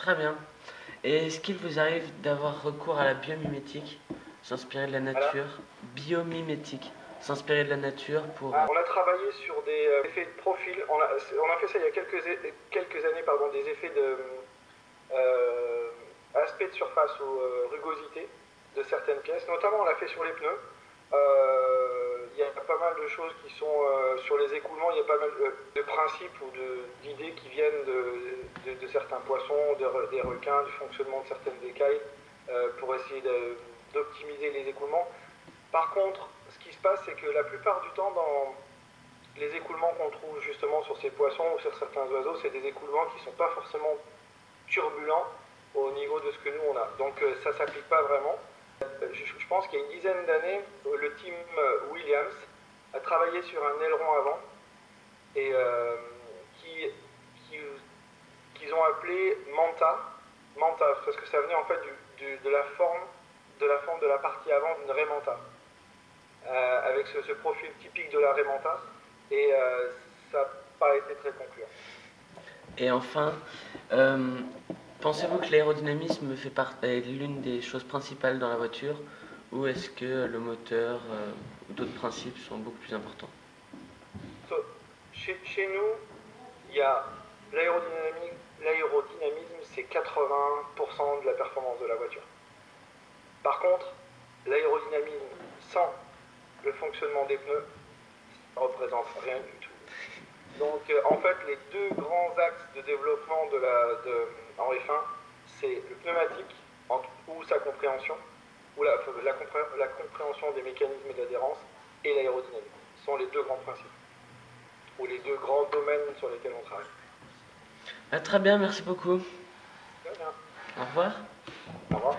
Très bien. Et est-ce qu'il vous arrive d'avoir recours à la biomimétique, s'inspirer de la Voilà. nature, biomimétique, s'inspirer de la nature pour... On a travaillé sur des effets de profil. On a fait ça il y a quelques années, pardon, des effets de aspect de surface ou rugosité de certaines pièces. Notamment, on l'a fait sur les pneus. Il y a pas mal de choses qui sont sur les écoulements. Il y a pas mal de principes ou d'idées qui viennent de certains poissons, des requins, du fonctionnement de certaines écailles pour essayer d'optimiser les écoulements. Par contre, ce qui se passe, c'est que la plupart du temps, dans les écoulements qu'on trouve justement sur ces poissons ou sur certains oiseaux, c'est des écoulements qui ne sont pas forcément turbulents au niveau de ce que nous on a. Donc ça ne s'applique pas vraiment. Je pense qu'il y a une dizaine d'années, le team Williams a travaillé sur un aileron avant et qu'ils ont appelé Manta, parce que ça venait en fait de la forme de la partie avant d'une raie Manta, avec ce profil typique de la raie Manta, et ça n'a pas été très concluant. Et enfin, euh, pensez-vous que l'aérodynamisme est l'une des choses principales dans la voiture, ou est-ce que le moteur ou d'autres principes sont beaucoup plus importants? So, chez nous, il y a l'aérodynamisme, c'est 80% de la performance de la voiture. Par contre, l'aérodynamisme sans le fonctionnement des pneus, ça ne représente rien du tout. Donc en fait, les deux grands axes de développement en F1, c'est le pneumatique, ou sa compréhension, ou la compréhension des mécanismes d'adhérence, et l'aérodynamique. Ce sont les deux grands principes, ou les deux grands domaines sur lesquels on travaille. Ah, très bien, merci beaucoup. Très bien. Au revoir. Au revoir.